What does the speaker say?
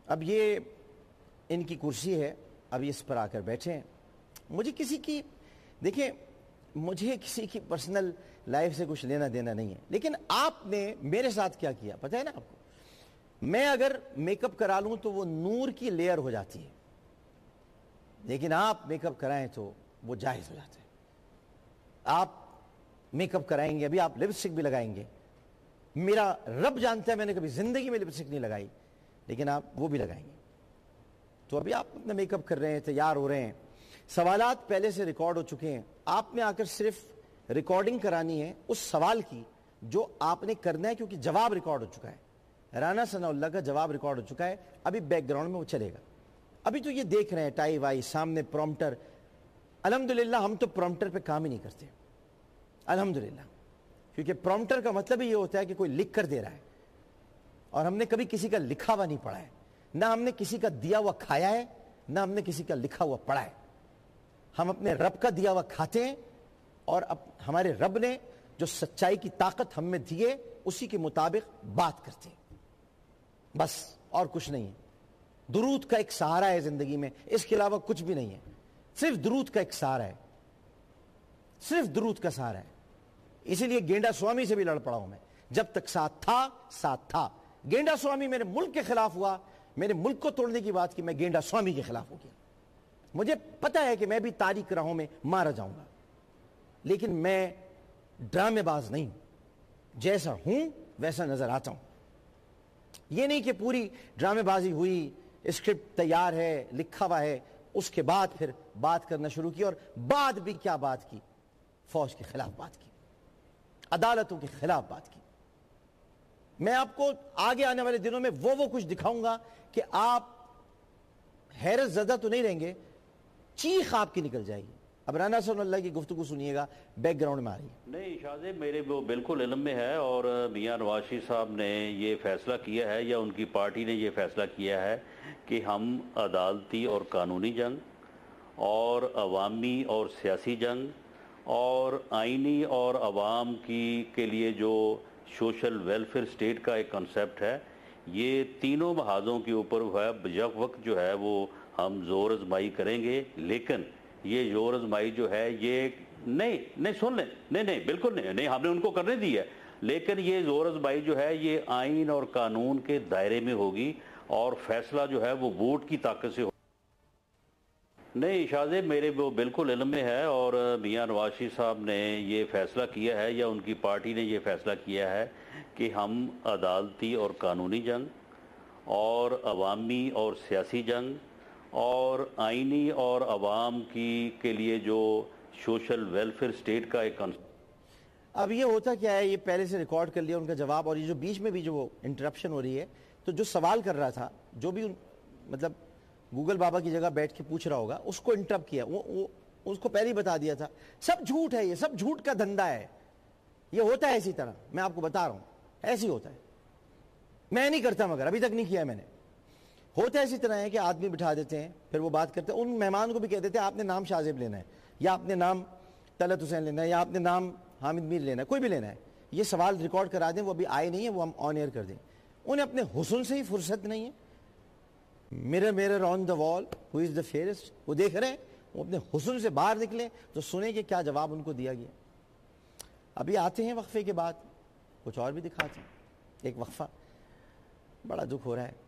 اب یہ ان کی کرسی ہے, اب یہ اس پر آ کر بیٹھے ہیں. مجھے کسی کی, دیکھیں مجھے کسی کی پرسنل لائف سے کچھ لینا دینا نہیں ہے, لیکن آپ نے میرے ساتھ کیا کیا پتہ ہے نا آپ کو. میں اگر میک اپ کرا لوں تو وہ نور کی لیئر ہو جاتی ہے, لیکن آپ میک اپ کرائیں تو وہ جائز ہو جاتا ہے. آپ میک اپ کرائیں گے, ابھی آپ لپسٹک بھی لگائیں گے, میرا رب جانتا ہے میں نے کبھی زندگی میں لپسٹک نہیں لگائی, لیکن آپ وہ بھی لگائیں گے. تو ابھی آپ اپنا میک اپ کر رہے ہیں, تیار ہو رہے ہیں, سوالات پہلے سے ریکارڈ ہو چکے ہیں, آپ نے آ کر صرف ریکارڈنگ کرانی ہے اس سوال کی جو آپ نے کرنا ہے, کیونکہ جواب ریکارڈ ہو چکا ہے. رانا ثناء اللہ کا جواب ریکارڈ ہو چکا ہے, ابھی بیک گراؤنڈ میں وہ چلے گا. ابھی تو یہ دیکھ رہے ہیں ٹائی وائی سامنے, پرومپٹر. الحمدللہ ہم تو پرومپٹر پہ کام ہی نہیں کرتے, الحمدللہ, کیونکہ پرومپٹر کا مطلب ہی یہ ہوتا ہے کہ کوئی لکھ کر دے رہا ہے, اور ہم نے کبھی کسی کا لکھا ہوا نہیں پڑھا ہے, نہ ہم نے کسی کا دیا ہوا کھایا ہے, نہ ہم نے کسی کا لکھا ہوا پڑھا ہے. ہم اپنے رب کا دیا ہوا کھاتے ہیں, اور ہمارے رب نے جو سچائی کی طاقت ہم میں دیے اسی کے مطابق بات کرتے ہیں, بس اور کچھ نہیں ہے. درود کا ایک سہارا ہے زندگی میں, اس کے علاوہ کچھ بھی نہیں ہے, صرف درود کا ایک سہارا ہے, صرف درود کا سہارا ہے. اسی لیے گینڈا سوامی سے بھی لڑ پڑا ہوں میں, جب تک ساتھ تھا ساتھ تھا. گینڈا سوامی میرے ملک کے خلاف ہوا, میرے ملک کو توڑنے کی بات کی, میں گینڈا سوامی کے خلاف ہو گیا. مجھے پتا ہے کہ میں بھی تاریک راہوں میں مارا جاؤں گا, لیکن میں ڈرامے باز نہیں, جیسا ہوں ویسا نظر آتا ہوں. یہ نہیں کہ پوری ڈرامے بازی ہوئی, اسکرپٹ تیار ہے, لکھا ہوا ہے, اس کے بعد پھر بات کرنا شروع کی, اور بعد بھی کیا بات کی, فوج کے خلاف بات کی, عدالتوں کے خلاف بات کی. میں آپ کو آگے آنے والے دنوں میں وہ کچھ دکھاؤں گا کہ آپ حیرت زدہ تو نہیں رہیں گے, چیخ آپ کی نکل جائے گی. اب رانا ثناء اللہ کی گفتگو سنیے گا, بیک گراؤنڈ میں آ رہی ہے. نہیں شاہزے, میرے وہ بالکل علم میں ہے, اور میاں نواز شریف صاحب نے یہ فیصلہ کیا ہے, یا ان کی پارٹی نے یہ فیصلہ کیا ہے کہ ہم عدالتی اور قانونی جنگ, اور عوامی اور سیاسی جنگ, اور آئینی اور عوام کے لیے جو سوشل ویلفیئر اسٹیٹ کا ایک کنسیپٹ ہے, یہ تینوں محاذوں کے اوپر یک وقت جو ہے وہ ہم زور آزمائی کریں گے. لیکن یہ زور آزمائی جو ہے یہ نہیں سن لیں, نہیں بالکل نہیں, ہم نے ان کو کرنے دی ہے, لیکن یہ زور آزمائی جو ہے یہ آئین اور قانون کے دائرے میں ہوگی, اور فیصلہ جو ہے وہ ووٹ کی طاقت سے ہوگا. نہیں شاہزے, میرے وہ بالکل علم میں ہے, اور میاں نواز شریف صاحب نے یہ فیصلہ کیا ہے, یا ان کی پارٹی نے یہ فیصلہ کیا ہے کہ ہم عدالتی اور قانونی جنگ, اور عوامی اور سیاسی جنگ, اور آئینی اور عوام کے لیے جو سوشل ویلفیئر اسٹیٹ کا ایک کنسیپٹ. اب یہ ہوتا کیا ہے, یہ پہلے سے ریکارڈ کر لیا ان کا جواب, اور یہ جو بیچ میں بھی جو انٹرپشن ہو رہی ہے, تو جو سوال کر رہا تھا, جو بھی مطلب گوگل بابا کی جگہ بیٹھ کے پوچھ رہا ہوگا, اس کو انٹرپٹ کیا, وہ اس کو پہلے ہی بتا دیا تھا. سب جھوٹ ہے, یہ سب جھوٹ کا دھندا ہے, یہ ہوتا ہے اسی طرح, میں آپ کو بتا رہا ہوں ایسے ہی ہوتا ہے. میں نہیں کرتا, مگر ابھی تک نہیں کیا ہے میں نے. ہوتا ہے اسی طرح ہے کہ آدمی بٹھا دیتے ہیں, پھر وہ بات کرتے ہیں, ان مہمان کو بھی کہہ دیتے ہیں آپ نے نام شاہ زیب لینا ہے, یا آپ نے نام طلعت حسین لینا ہے, یا آپ نے نام حامد میر لینا ہے, کوئی بھی لینا ہے. یہ سوال ریکارڈ کرا دیں, وہ ابھی آئے نہیں ہیں, وہ ہم آن ایئر کر دیں. انہیں اپنے حسن سے ہی فرصت نہیں ہے. mirror on the wall, who is the fairest, وہ دیکھ رہے ہیں, وہ اپنے حسن سے باہر نکلیں تو سنیں کہ کیا جواب ان کو دیا گیا. ابھی آتے ہیں وقفے کے بعد, کچھ اور بھی دکھاتے ہیں. ایک وقفہ, بڑا دکھ ہو رہا ہے.